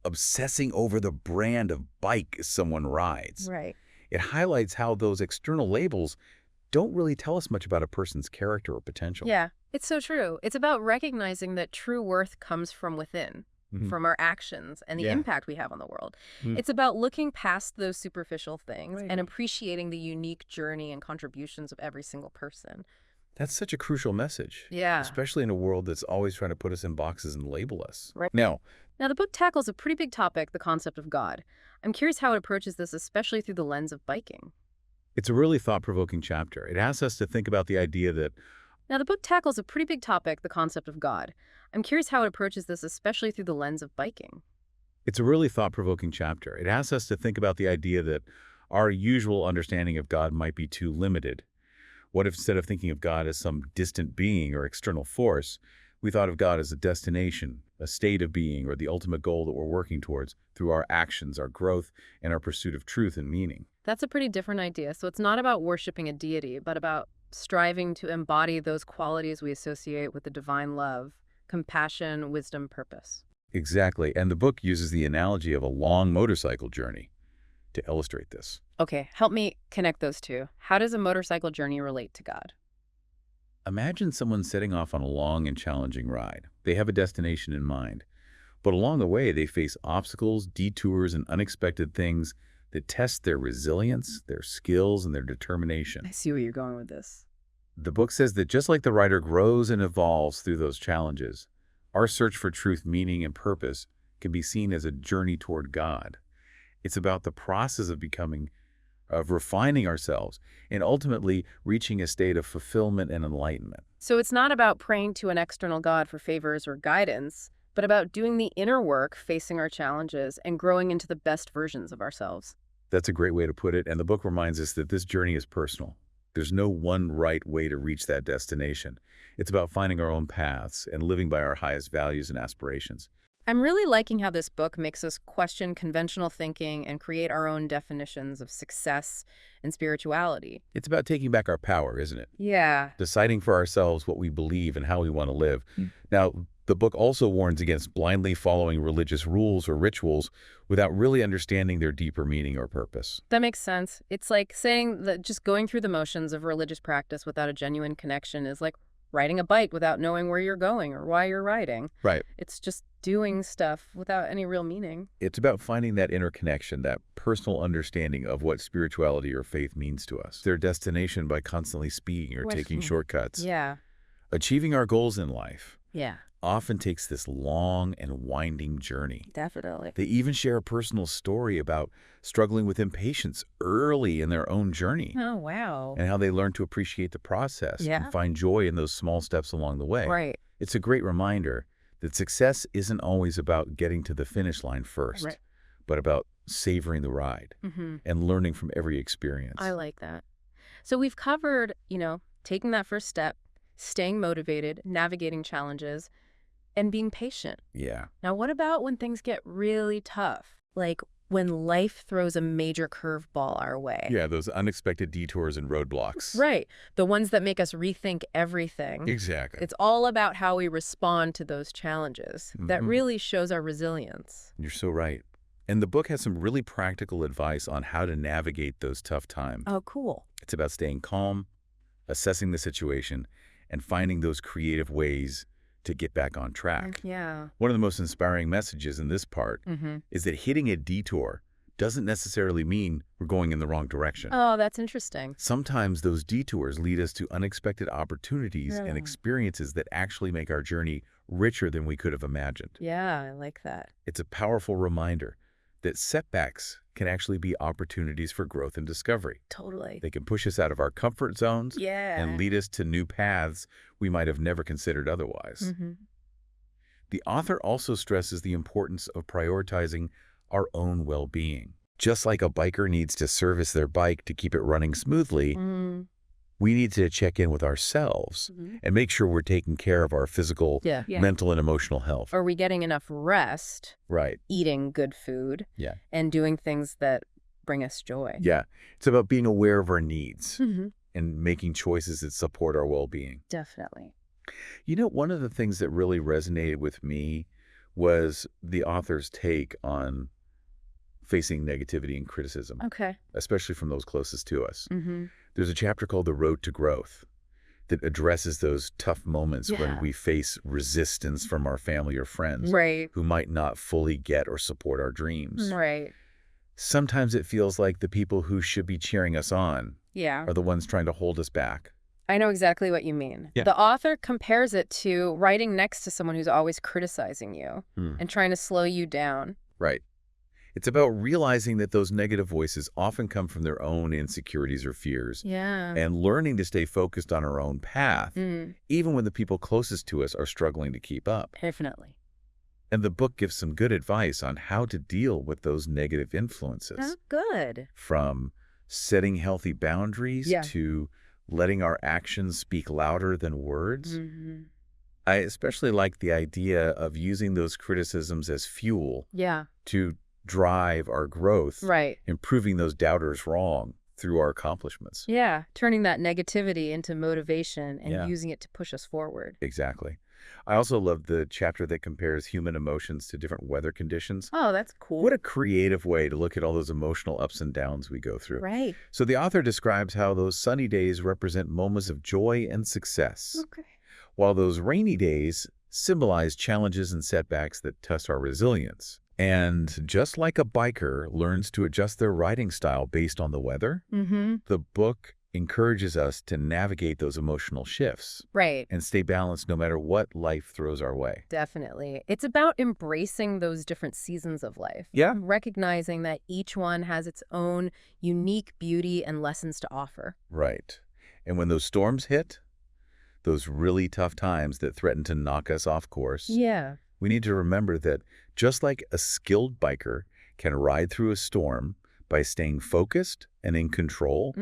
[SPEAKER 2] obsessing over the brand of bike someone rides.
[SPEAKER 1] Right.
[SPEAKER 2] It highlights how those external labels don't really tell us much about a person's character or potential.
[SPEAKER 1] Yeah. It's so true. It's about recognizing that true worth comes from within,
[SPEAKER 2] Mhm.
[SPEAKER 1] from our actions and the
[SPEAKER 2] Yeah.
[SPEAKER 1] impact we have on the world.
[SPEAKER 2] Mm.
[SPEAKER 1] It's about looking past those superficial things
[SPEAKER 2] Right.
[SPEAKER 1] and appreciating the unique journey and contributions of every single person.
[SPEAKER 2] That's such a crucial message.
[SPEAKER 1] Yeah.
[SPEAKER 2] Especially in a world that's always trying to put us in boxes and label us.
[SPEAKER 1] Right.
[SPEAKER 2] Now,
[SPEAKER 1] Now, the book tackles a pretty big topic, the concept of God. I'm curious how it approaches this, especially through the lens of biking.
[SPEAKER 2] it's a really thought-provoking chapter. It asks us to think about the idea that
[SPEAKER 1] Now, the book tackles a pretty big topic, the concept of God. I'm curious how it approaches this, especially through the lens of biking.
[SPEAKER 2] It's a really thought-provoking chapter. It asks us to think about the idea that our usual understanding of God might be too limited. What if instead of thinking of God as some distant being or external force, we thought of God as a destination, a state of being, or the ultimate goal that we're working towards through our actions, our growth, and our pursuit of truth and meaning?
[SPEAKER 1] That's a pretty different idea. So it's not about worshiping a deity, but about striving to embody those qualities we associate with the divine love, compassion, wisdom, purpose.
[SPEAKER 2] Exactly. And the book uses the analogy of a long motorcycle journey to illustrate this.
[SPEAKER 1] Okay, help me connect those two. How does a motorcycle journey relate to God?
[SPEAKER 2] Imagine someone setting off on a long and challenging ride. They have a destination in mind, but along the way they face obstacles, detours, and unexpected things that test their resilience, their skills, and their determination.
[SPEAKER 1] I see where you're going with this.
[SPEAKER 2] The book says that just like the rider grows and evolves through those challenges, our search for truth, meaning, and purpose can be seen as a journey toward God. It's about the process of refining ourselves and ultimately reaching a state of fulfillment and enlightenment.
[SPEAKER 1] So it's not about praying to an external God for favors or guidance, but about doing the inner work, facing our challenges, and growing into the best versions of ourselves.
[SPEAKER 2] That's a great way to put it, and the book reminds us that this journey is personal. There's no one right way to reach that destination. It's about finding our own paths and living by our highest values and aspirations.
[SPEAKER 1] I'm really liking how this book makes us question conventional thinking and create our own definitions of success and spirituality.
[SPEAKER 2] It's about taking back our power, isn't it?
[SPEAKER 1] Yeah.
[SPEAKER 2] Deciding for ourselves what we believe and how we want to live. Now, the book also warns against blindly following religious rules or rituals without really understanding their deeper meaning or purpose.
[SPEAKER 1] That makes sense. It's like saying that just going through the motions of religious practice without a genuine connection is like riding a bike without knowing where you're going or why you're riding.
[SPEAKER 2] Right.
[SPEAKER 1] It's just doing stuff without any real meaning.
[SPEAKER 2] It's about finding that inner connection, that personal understanding of what spirituality or faith means to us. Their destination by constantly speeding or taking shortcuts.
[SPEAKER 1] Yeah.
[SPEAKER 2] Achieving our goals in life
[SPEAKER 1] Yeah.
[SPEAKER 2] often takes this long and winding journey.
[SPEAKER 1] Definitely.
[SPEAKER 2] They even share a personal story about struggling with impatience early in their own journey
[SPEAKER 1] Oh, wow.
[SPEAKER 2] and how they learn to appreciate the process
[SPEAKER 1] Yeah.
[SPEAKER 2] and find joy in those small steps along the way.
[SPEAKER 1] Right.
[SPEAKER 2] It's a great reminder that success isn't always about getting to the finish line first,
[SPEAKER 1] Right.
[SPEAKER 2] but about savoring the ride and learning from every experience.
[SPEAKER 1] I like that. So we've covered, taking that first step, staying motivated, navigating challenges, and being patient.
[SPEAKER 2] Yeah.
[SPEAKER 1] Now, what about when things get really tough? Like when life throws a major curveball our way.
[SPEAKER 2] Yeah, those unexpected detours and roadblocks.
[SPEAKER 1] Right. The ones that make us rethink everything.
[SPEAKER 2] Exactly.
[SPEAKER 1] It's all about how we respond to those challenges. That really shows our resilience.
[SPEAKER 2] You're so right. And the book has some really practical advice on how to navigate those tough times.
[SPEAKER 1] Oh, cool.
[SPEAKER 2] It's about staying calm, assessing the situation, and finding those creative ways to get back on track.
[SPEAKER 1] Yeah.
[SPEAKER 2] One of the most inspiring messages in this part is that hitting a detour doesn't necessarily mean we're going in the wrong direction.
[SPEAKER 1] Oh, that's interesting.
[SPEAKER 2] Sometimes those detours lead us to unexpected opportunities and
[SPEAKER 1] Yeah.
[SPEAKER 2] experiences that actually make our journey richer than we could have imagined.
[SPEAKER 1] Yeah, I like that.
[SPEAKER 2] It's a powerful reminder that setbacks can actually be opportunities for growth and discovery.
[SPEAKER 1] Totally.
[SPEAKER 2] They can push us out of our comfort zones
[SPEAKER 1] Yeah.
[SPEAKER 2] and lead us to new paths we might have never considered otherwise. The author also stresses the importance of prioritizing our own well-being. Just like a biker needs to service their bike to keep it running smoothly, we need to check in with ourselves and make sure we're taking care of our physical, mental, and emotional health.
[SPEAKER 1] Are we getting enough rest,
[SPEAKER 2] Right.
[SPEAKER 1] eating good food,
[SPEAKER 2] Yeah.
[SPEAKER 1] and doing things that bring us joy?
[SPEAKER 2] Yeah. It's about being aware of our needs and making choices that support our well-being.
[SPEAKER 1] Definitely.
[SPEAKER 2] You know, one of the things that really resonated with me was the author's take on facing negativity and criticism,
[SPEAKER 1] Okay.
[SPEAKER 2] especially from those closest to us. There's a chapter called The Road to Growth that addresses those tough moments when we face resistance from our family or friends
[SPEAKER 1] Right.
[SPEAKER 2] who might not fully get or support our dreams.
[SPEAKER 1] Right.
[SPEAKER 2] Sometimes it feels like the people who should be cheering us on
[SPEAKER 1] Yeah.
[SPEAKER 2] are the ones trying to hold us back.
[SPEAKER 1] I know exactly what you mean.
[SPEAKER 2] Yeah.
[SPEAKER 1] The author compares it to riding next to someone who's always criticizing you and trying to slow you down.
[SPEAKER 2] Right. It's about realizing that those negative voices often come from their own insecurities or fears
[SPEAKER 1] Yeah.
[SPEAKER 2] and learning to stay focused on our own path, even when the people closest to us are struggling to keep up.
[SPEAKER 1] Definitely.
[SPEAKER 2] And the book gives some good advice on how to deal with those negative influences,
[SPEAKER 1] Oh, good.
[SPEAKER 2] from setting healthy boundaries to letting our actions speak louder than words. I especially like the idea of using those criticisms as fuel
[SPEAKER 1] Yeah.
[SPEAKER 2] to drive our growth,
[SPEAKER 1] Right.
[SPEAKER 2] and proving those doubters wrong through our accomplishments.
[SPEAKER 1] Yeah. Turning that negativity into motivation and
[SPEAKER 2] Yeah.
[SPEAKER 1] using it to push us forward.
[SPEAKER 2] Exactly. I also love the chapter that compares human emotions to different weather conditions.
[SPEAKER 1] Oh, that's cool.
[SPEAKER 2] What a creative way to look at all those emotional ups and downs we go through.
[SPEAKER 1] Right.
[SPEAKER 2] So the author describes how those sunny days represent moments of joy and success,
[SPEAKER 1] Okay.
[SPEAKER 2] while those rainy days symbolize challenges and setbacks that test our resilience. And just like a biker learns to adjust their riding style based on the weather, the book encourages us to navigate those emotional shifts
[SPEAKER 1] Right.
[SPEAKER 2] and stay balanced no matter what life throws our way.
[SPEAKER 1] Definitely. It's about embracing those different seasons of life.
[SPEAKER 2] Yeah.
[SPEAKER 1] Recognizing that each one has its own unique beauty and lessons to offer.
[SPEAKER 2] Right. And when those storms hit, those really tough times that threaten to knock us off course,
[SPEAKER 1] Yeah.
[SPEAKER 2] we need to remember that just like a skilled biker can ride through a storm by staying focused and in control,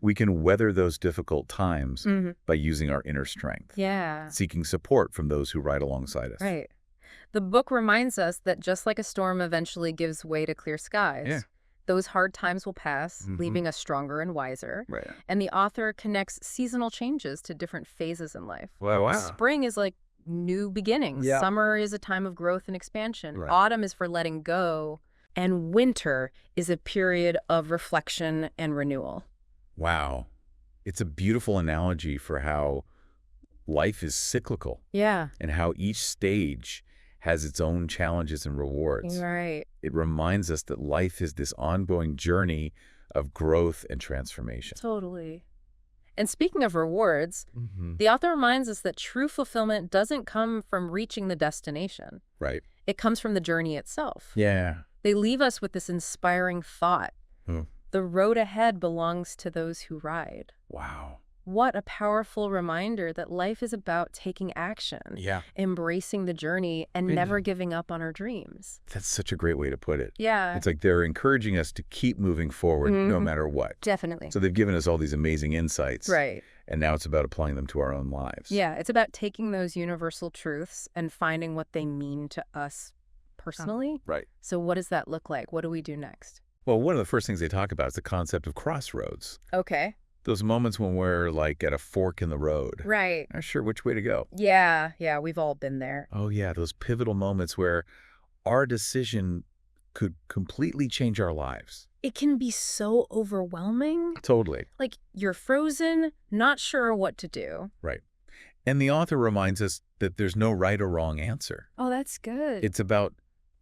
[SPEAKER 2] we can weather those difficult times by using our inner strength,
[SPEAKER 1] Yeah.
[SPEAKER 2] seeking support from those who ride alongside us.
[SPEAKER 1] Right. The book reminds us that just like a storm eventually gives way to clear skies,
[SPEAKER 2] Yeah.
[SPEAKER 1] those hard times will pass, leaving us stronger and wiser.
[SPEAKER 2] Right.
[SPEAKER 1] And the author connects seasonal changes to different phases in life.
[SPEAKER 2] Wow.
[SPEAKER 1] Spring is like new beginnings.
[SPEAKER 2] Yeah.
[SPEAKER 1] Summer is a time of growth and expansion.
[SPEAKER 2] Right.
[SPEAKER 1] Autumn is for letting go. And winter is a period of reflection and renewal.
[SPEAKER 2] Wow. It's a beautiful analogy for how life is cyclical
[SPEAKER 1] Yeah.
[SPEAKER 2] and how each stage has its own challenges and rewards.
[SPEAKER 1] Right.
[SPEAKER 2] It reminds us that life is this ongoing journey of growth and transformation.
[SPEAKER 1] Totally. And speaking of rewards, the author reminds us that true fulfillment doesn't come from reaching the destination.
[SPEAKER 2] Right.
[SPEAKER 1] It comes from the journey itself.
[SPEAKER 2] Yeah.
[SPEAKER 1] They leave us with this inspiring thought. The road ahead belongs to those who ride.
[SPEAKER 2] Wow.
[SPEAKER 1] What a powerful reminder that life is about taking action,
[SPEAKER 2] Yeah.
[SPEAKER 1] embracing the journey, and never giving up on our dreams.
[SPEAKER 2] That's such a great way to put it.
[SPEAKER 1] Yeah.
[SPEAKER 2] It's like they're encouraging us to keep moving forward no matter what.
[SPEAKER 1] Definitely.
[SPEAKER 2] So they've given us all these amazing insights.
[SPEAKER 1] Right.
[SPEAKER 2] And now it's about applying them to our own lives.
[SPEAKER 1] Yeah, it's about taking those universal truths and finding what they mean to us personally.
[SPEAKER 2] Right.
[SPEAKER 1] So what does that look like? What do we do next?
[SPEAKER 2] Well, one of the first things they talk about is the concept of crossroads.
[SPEAKER 1] Okay.
[SPEAKER 2] Those moments when we're like at a fork in the road.
[SPEAKER 1] Right.
[SPEAKER 2] Not sure which way to go.
[SPEAKER 1] Yeah, we've all been there.
[SPEAKER 2] Oh, yeah, those pivotal moments where our decision could completely change our lives.
[SPEAKER 1] It can be so overwhelming.
[SPEAKER 2] Totally.
[SPEAKER 1] Like you're frozen, not sure what to do.
[SPEAKER 2] Right. And the author reminds us that there's no right or wrong answer.
[SPEAKER 1] Oh, that's good.
[SPEAKER 2] It's about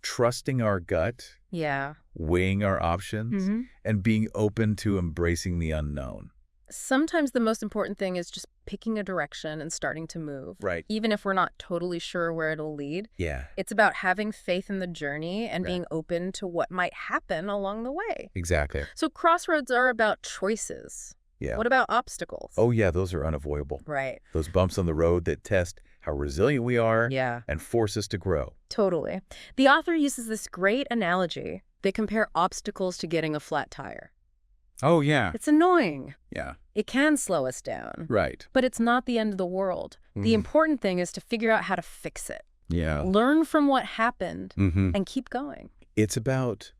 [SPEAKER 2] trusting our gut,
[SPEAKER 1] Yeah.
[SPEAKER 2] weighing our options, and being open to embracing the unknown.
[SPEAKER 1] Sometimes the most important thing is just picking a direction and starting to move.
[SPEAKER 2] Right.
[SPEAKER 1] Even if we're not totally sure where it'll lead.
[SPEAKER 2] Yeah.
[SPEAKER 1] It's about having faith in the journey and being open to what might happen along the way.
[SPEAKER 2] Exactly.
[SPEAKER 1] So crossroads are about choices.
[SPEAKER 2] Yeah.
[SPEAKER 1] What about obstacles?
[SPEAKER 2] Oh, yeah, those are unavoidable.
[SPEAKER 1] Right.
[SPEAKER 2] Those bumps on the road that test how resilient we are
[SPEAKER 1] Yeah.
[SPEAKER 2] and force us to grow.
[SPEAKER 1] Totally. The author uses this great analogy. They compare obstacles to getting a flat tire.
[SPEAKER 2] Oh, yeah.
[SPEAKER 1] It's annoying.
[SPEAKER 2] Yeah.
[SPEAKER 1] It can slow us down.
[SPEAKER 2] Right.
[SPEAKER 1] But it's not the end of the world. The important thing is to figure out how to fix it.
[SPEAKER 2] Yeah.
[SPEAKER 1] Learn from what happened and keep going.
[SPEAKER 2] It's about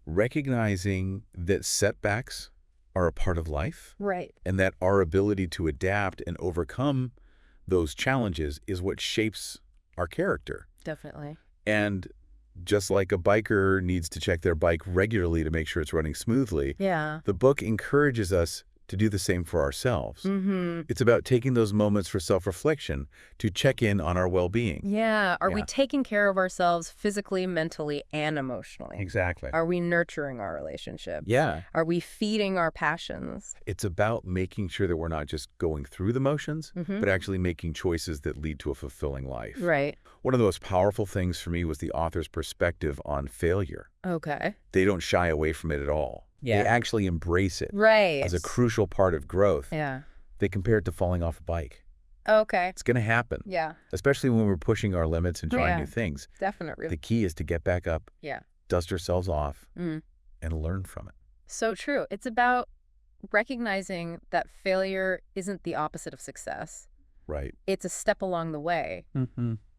[SPEAKER 2] recognizing that setbacks are a part of life.
[SPEAKER 1] Right.
[SPEAKER 2] And that our ability to adapt and overcome those challenges is what shapes our character.
[SPEAKER 1] Definitely.
[SPEAKER 2] And just like a biker needs to check their bike regularly to make sure it's running smoothly,
[SPEAKER 1] Yeah.
[SPEAKER 2] the book encourages us to do the same for ourselves. It's about taking those moments for self-reflection to check in on our well-being.
[SPEAKER 1] Yeah. Are we
[SPEAKER 2] Yeah.
[SPEAKER 1] taking care of ourselves physically, mentally, and emotionally?
[SPEAKER 2] Exactly.
[SPEAKER 1] Are we nurturing our relationships?
[SPEAKER 2] Yeah.
[SPEAKER 1] Are we feeding our passions?
[SPEAKER 2] It's about making sure that we're not just going through the motions, but actually making choices that lead to a fulfilling life.
[SPEAKER 1] Right.
[SPEAKER 2] One of the most powerful things for me was the author's perspective on failure.
[SPEAKER 1] Okay.
[SPEAKER 2] They don't shy away from it at all.
[SPEAKER 1] Yeah.
[SPEAKER 2] They actually embrace it
[SPEAKER 1] Right.
[SPEAKER 2] as a crucial part of growth.
[SPEAKER 1] Yeah.
[SPEAKER 2] They compare it to falling off a bike.
[SPEAKER 1] Okay.
[SPEAKER 2] It's going to happen,
[SPEAKER 1] Yeah.
[SPEAKER 2] especially when we're pushing our limits and trying
[SPEAKER 1] Yeah.
[SPEAKER 2] new things.
[SPEAKER 1] Definitely.
[SPEAKER 2] The key is to get back up,
[SPEAKER 1] Yeah.
[SPEAKER 2] dust ourselves off,
[SPEAKER 1] Mm.
[SPEAKER 2] and learn from it.
[SPEAKER 1] So true. It's about recognizing that failure isn't the opposite of success.
[SPEAKER 2] Right.
[SPEAKER 1] It's a step along the way.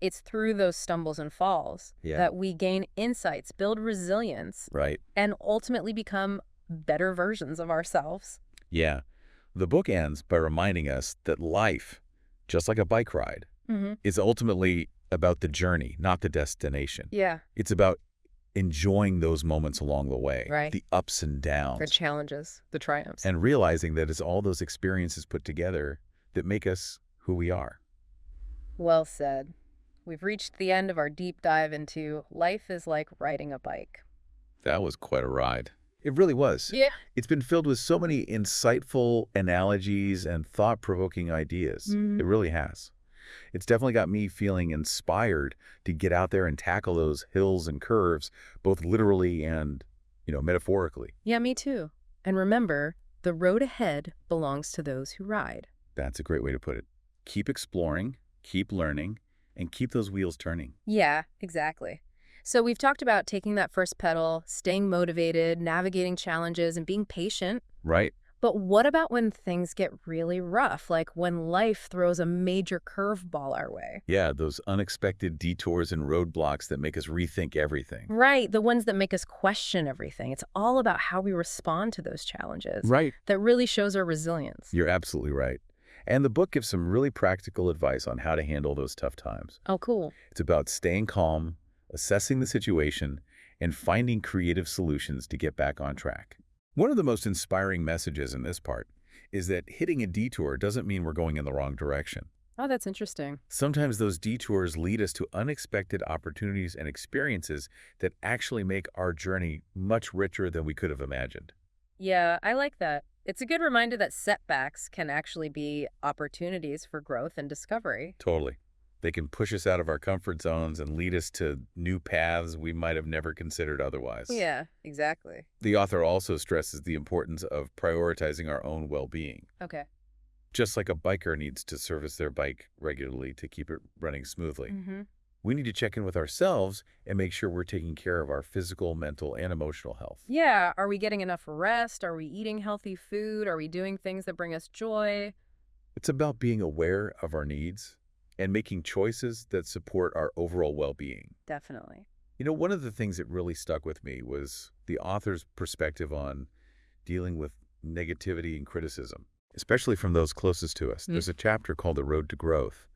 [SPEAKER 1] It's through those stumbles and falls that we gain insights, build resilience,
[SPEAKER 2] Right.
[SPEAKER 1] and ultimately become better versions of ourselves.
[SPEAKER 2] Yeah. The book ends by reminding us that life, just like a bike ride, is ultimately about the journey, not the destination.
[SPEAKER 1] Yeah.
[SPEAKER 2] It's about enjoying those moments along the way,
[SPEAKER 1] Right.
[SPEAKER 2] the ups and downs,
[SPEAKER 1] The challenges, the triumphs.
[SPEAKER 2] and realizing that it's all those experiences put together that make us who we are.
[SPEAKER 1] Well said. We've reached the end of our deep dive into life is like riding a bike.
[SPEAKER 2] That was quite a ride. It really was.
[SPEAKER 1] Yeah.
[SPEAKER 2] It's been filled with so many insightful analogies and thought-provoking ideas. It really has. It's definitely got me feeling inspired to get out there and tackle those hills and curves, both literally and, metaphorically.
[SPEAKER 1] Yeah, me too. And remember, the road ahead belongs to those who ride.
[SPEAKER 2] That's a great way to put it. Keep exploring, keep learning, and keep those wheels turning.
[SPEAKER 1] Yeah, exactly. So we've talked about taking that first pedal, staying motivated, navigating challenges, and being patient.
[SPEAKER 2] Right.
[SPEAKER 1] But what about when things get really rough, like when life throws a major curveball our way?
[SPEAKER 2] Yeah, those unexpected detours and roadblocks that make us rethink everything.
[SPEAKER 1] Right, the ones that make us question everything. It's all about how we respond to those challenges.
[SPEAKER 2] Right.
[SPEAKER 1] That really shows our resilience.
[SPEAKER 2] You're absolutely right. And the book gives some really practical advice on how to handle those tough times.
[SPEAKER 1] Oh, cool.
[SPEAKER 2] It's about staying calm, assessing the situation, and finding creative solutions to get back on track. One of the most inspiring messages in this part is that hitting a detour doesn't mean we're going in the wrong direction.
[SPEAKER 1] Oh, that's interesting.
[SPEAKER 2] Sometimes those detours lead us to unexpected opportunities and experiences that actually make our journey much richer than we could have imagined.
[SPEAKER 1] Yeah, I like that. It's a good reminder that setbacks can actually be opportunities for growth and discovery.
[SPEAKER 2] Totally. They can push us out of our comfort zones and lead us to new paths we might have never considered otherwise.
[SPEAKER 1] Yeah, exactly.
[SPEAKER 2] The author also stresses the importance of prioritizing our own well-being.
[SPEAKER 1] Okay.
[SPEAKER 2] Just like a biker needs to service their bike regularly to keep it running smoothly, we need to check in with ourselves and make sure we're taking care of our physical, mental, and emotional health.
[SPEAKER 1] Yeah, are we getting enough rest? Are we eating healthy food? Are we doing things that bring us joy?
[SPEAKER 2] It's about being aware of our needs and making choices that support our overall well-being.
[SPEAKER 1] Definitely.
[SPEAKER 2] You know, one of the things that really stuck with me was the author's perspective on dealing with negativity and criticism, especially from those closest to us. There's a chapter called The Road to Growth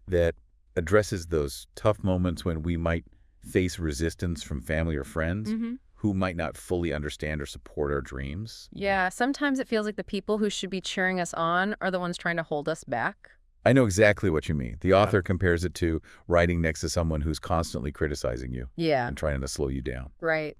[SPEAKER 2] that addresses those tough moments when we might face resistance from family or friends who might not fully understand or support our dreams.
[SPEAKER 1] Yeah, sometimes it feels like the people who should be cheering us on are the ones trying to hold us back.
[SPEAKER 2] I know exactly what you mean. The author compares it to riding next to someone who's constantly criticizing you
[SPEAKER 1] Yeah,
[SPEAKER 2] and trying to slow you down.
[SPEAKER 1] right.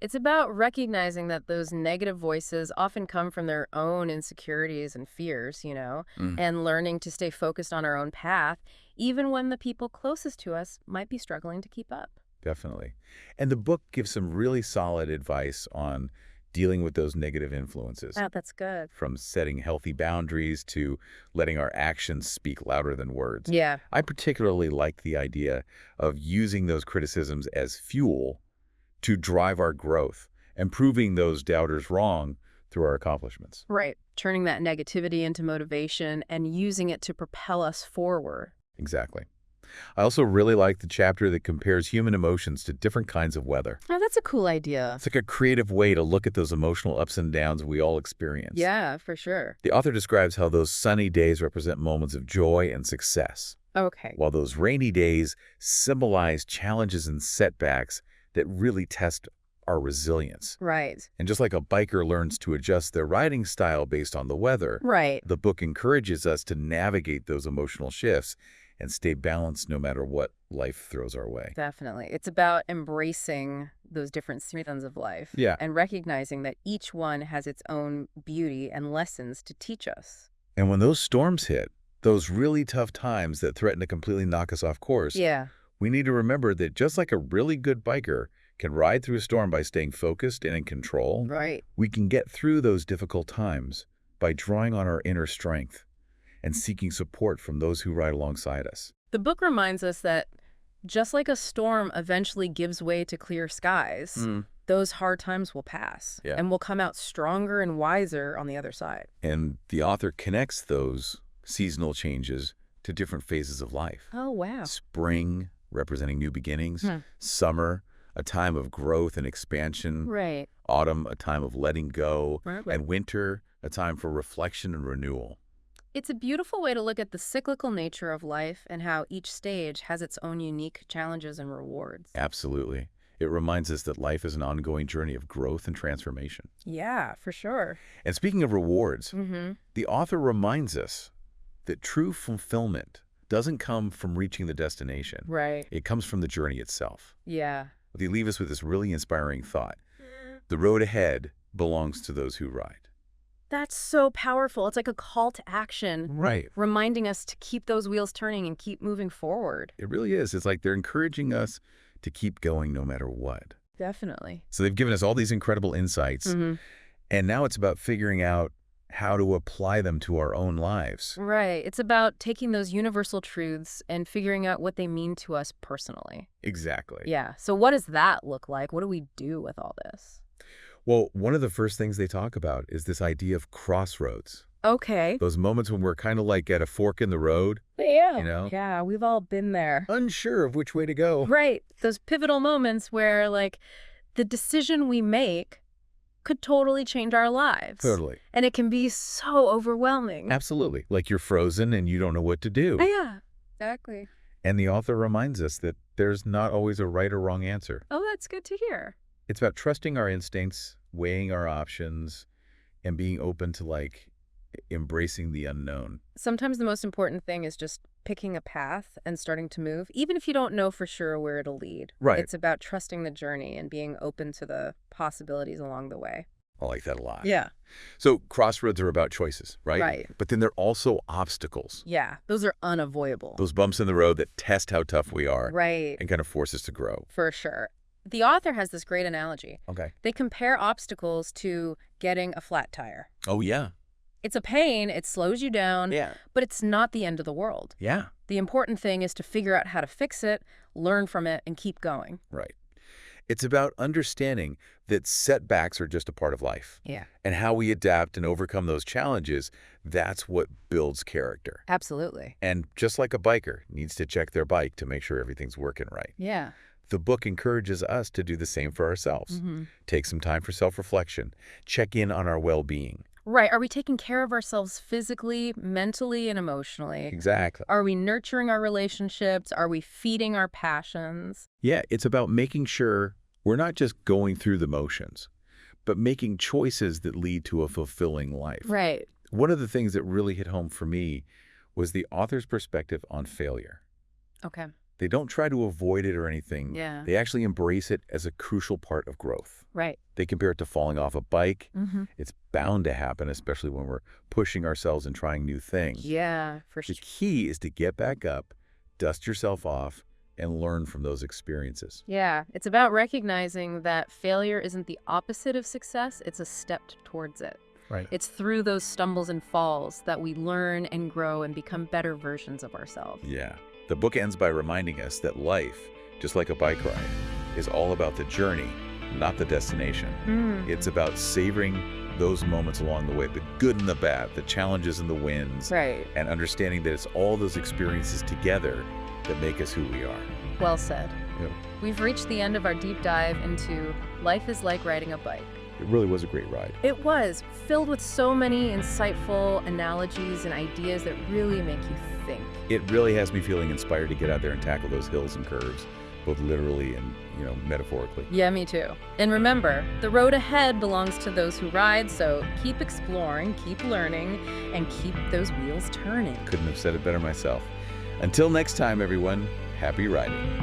[SPEAKER 1] It's about recognizing that those negative voices often come from their own insecurities and fears, and learning to stay focused on our own path, even when the people closest to us might be struggling to keep up.
[SPEAKER 2] Definitely. And the book gives some really solid advice on dealing with those negative influences,
[SPEAKER 1] Oh, that's good.
[SPEAKER 2] from setting healthy boundaries to letting our actions speak louder than words.
[SPEAKER 1] Yeah.
[SPEAKER 2] I particularly like the idea of using those criticisms as fuel to drive our growth and proving those doubters wrong through our accomplishments.
[SPEAKER 1] Right. Turning that negativity into motivation and using it to propel us forward.
[SPEAKER 2] Exactly. I also really like the chapter that compares human emotions to different kinds of weather.
[SPEAKER 1] Oh, that's a cool idea.
[SPEAKER 2] It's like a creative way to look at those emotional ups and downs we all experience.
[SPEAKER 1] Yeah, for sure.
[SPEAKER 2] The author describes how those sunny days represent moments of joy and success,
[SPEAKER 1] Okay.
[SPEAKER 2] while those rainy days symbolize challenges and setbacks that really test our resilience.
[SPEAKER 1] Right.
[SPEAKER 2] And just like a biker learns to adjust their riding style based on the weather,
[SPEAKER 1] Right.
[SPEAKER 2] the book encourages us to navigate those emotional shifts and stay balanced no matter what life throws our way.
[SPEAKER 1] Definitely. It's about embracing those different seasons of life.
[SPEAKER 2] Yeah.
[SPEAKER 1] And recognizing that each one has its own beauty and lessons to teach us.
[SPEAKER 2] And when those storms hit, those really tough times that threaten to completely knock us off course,
[SPEAKER 1] Yeah.
[SPEAKER 2] we need to remember that just like a really good biker can ride through a storm by staying focused and in control,
[SPEAKER 1] Right.
[SPEAKER 2] we can get through those difficult times by drawing on our inner strength and seeking support from those who ride alongside us.
[SPEAKER 1] The book reminds us that just like a storm eventually gives way to clear skies, those hard times will pass.
[SPEAKER 2] Yeah.
[SPEAKER 1] And we'll come out stronger and wiser on the other side.
[SPEAKER 2] And the author connects those seasonal changes to different phases of life.
[SPEAKER 1] Oh, wow.
[SPEAKER 2] Spring, representing new beginnings. Summer, a time of growth and expansion.
[SPEAKER 1] Right.
[SPEAKER 2] Autumn, a time of letting go.
[SPEAKER 1] Right.
[SPEAKER 2] And winter, a time for reflection and renewal.
[SPEAKER 1] It's a beautiful way to look at the cyclical nature of life and how each stage has its own unique challenges and rewards.
[SPEAKER 2] Absolutely. It reminds us that life is an ongoing journey of growth and transformation.
[SPEAKER 1] Yeah, for sure.
[SPEAKER 2] And speaking of rewards,
[SPEAKER 1] Mm-hmm.
[SPEAKER 2] the author reminds us that true fulfillment doesn't come from reaching the destination.
[SPEAKER 1] Right.
[SPEAKER 2] It comes from the journey itself.
[SPEAKER 1] Yeah.
[SPEAKER 2] They leave us with this really inspiring thought. The road ahead belongs to those who ride.
[SPEAKER 1] That's so powerful. It's like a call to action,
[SPEAKER 2] Right.
[SPEAKER 1] reminding us to keep those wheels turning and keep moving forward.
[SPEAKER 2] It really is. It's like they're encouraging us to keep going no matter what.
[SPEAKER 1] Definitely.
[SPEAKER 2] So they've given us all these incredible insights,
[SPEAKER 1] Mm-hmm.
[SPEAKER 2] and now it's about figuring out how to apply them to our own lives.
[SPEAKER 1] Right. It's about taking those universal truths and figuring out what they mean to us personally.
[SPEAKER 2] Exactly.
[SPEAKER 1] Yeah. So what does that look like? What do we do with all this?
[SPEAKER 2] Well, one of the first things they talk about is this idea of crossroads.
[SPEAKER 1] Okay.
[SPEAKER 2] Those moments when we're kind of like at a fork in the road,
[SPEAKER 1] Yeah.
[SPEAKER 2] you know?
[SPEAKER 1] Yeah, we've all been there.
[SPEAKER 2] Unsure of which way to go.
[SPEAKER 1] Right. Those pivotal moments where, like, the decision we make could totally change our lives.
[SPEAKER 2] Totally.
[SPEAKER 1] And it can be so overwhelming.
[SPEAKER 2] Absolutely. Like you're frozen and you don't know what to do.
[SPEAKER 1] Yeah, exactly.
[SPEAKER 2] And the author reminds us that there's not always a right or wrong answer.
[SPEAKER 1] Oh, that's good to hear.
[SPEAKER 2] It's about trusting our instincts, weighing our options, and being open to, like, embracing the unknown.
[SPEAKER 1] Sometimes the most important thing is just picking a path and starting to move, even if you don't know for sure where it'll lead.
[SPEAKER 2] Right.
[SPEAKER 1] It's about trusting the journey and being open to the possibilities along the way.
[SPEAKER 2] I like that a lot.
[SPEAKER 1] Yeah.
[SPEAKER 2] So crossroads are about choices, right?
[SPEAKER 1] Right.
[SPEAKER 2] But then they're also obstacles.
[SPEAKER 1] Yeah, those are unavoidable.
[SPEAKER 2] Those bumps in the road that test how tough we are.
[SPEAKER 1] Right.
[SPEAKER 2] And kind of force us to grow.
[SPEAKER 1] For sure. The author has this great analogy.
[SPEAKER 2] Okay.
[SPEAKER 1] They compare obstacles to getting a flat tire.
[SPEAKER 2] Oh, yeah.
[SPEAKER 1] It's a pain, it slows you down,
[SPEAKER 2] Yeah.
[SPEAKER 1] but it's not the end of the world.
[SPEAKER 2] Yeah.
[SPEAKER 1] The important thing is to figure out how to fix it, learn from it, and keep going.
[SPEAKER 2] Right. It's about understanding that setbacks are just a part of life.
[SPEAKER 1] Yeah.
[SPEAKER 2] And how we adapt and overcome those challenges, that's what builds character.
[SPEAKER 1] Absolutely.
[SPEAKER 2] And just like a biker needs to check their bike to make sure everything's working right.
[SPEAKER 1] Yeah.
[SPEAKER 2] The book encourages us to do the same for ourselves. Take some time for self-reflection. Check in on our well-being.
[SPEAKER 1] Right. Are we taking care of ourselves physically, mentally, and emotionally?
[SPEAKER 2] Exactly.
[SPEAKER 1] Are we nurturing our relationships? Are we feeding our passions?
[SPEAKER 2] Yeah, it's about making sure we're not just going through the motions, but making choices that lead to a fulfilling life.
[SPEAKER 1] Right.
[SPEAKER 2] One of the things that really hit home for me was the author's perspective on failure.
[SPEAKER 1] Okay.
[SPEAKER 2] They don't try to avoid it or anything.
[SPEAKER 1] Yeah.
[SPEAKER 2] They actually embrace it as a crucial part of growth.
[SPEAKER 1] Right.
[SPEAKER 2] They compare it to falling off a bike. It's bound to happen, especially when we're pushing ourselves and trying new things.
[SPEAKER 1] Yeah, for
[SPEAKER 2] The
[SPEAKER 1] sure.
[SPEAKER 2] key is to get back up, dust yourself off, and learn from those experiences.
[SPEAKER 1] Yeah, it's about recognizing that failure isn't the opposite of success, it's a step towards it.
[SPEAKER 2] Right.
[SPEAKER 1] It's through those stumbles and falls that we learn and grow and become better versions of ourselves.
[SPEAKER 2] Yeah. The book ends by reminding us that life, just like a bike ride, is all about the journey, not the destination. It's about savoring those moments along the way, the good and the bad, the challenges and the wins,
[SPEAKER 1] Right.
[SPEAKER 2] and understanding that it's all those experiences together that make us who we are.
[SPEAKER 1] Well said.
[SPEAKER 2] Yep.
[SPEAKER 1] We've reached the end of our deep dive into life is like riding a bike.
[SPEAKER 2] It really was a great ride.
[SPEAKER 1] It was filled with so many insightful analogies and ideas that really make you think.
[SPEAKER 2] It really has me feeling inspired to get out there and tackle those hills and curves, both literally and, metaphorically.
[SPEAKER 1] Yeah, me too. And remember, the road ahead belongs to those who ride, so keep exploring, keep learning, and keep those wheels turning.
[SPEAKER 2] Couldn't have said it better myself. Until next time, everyone, happy riding.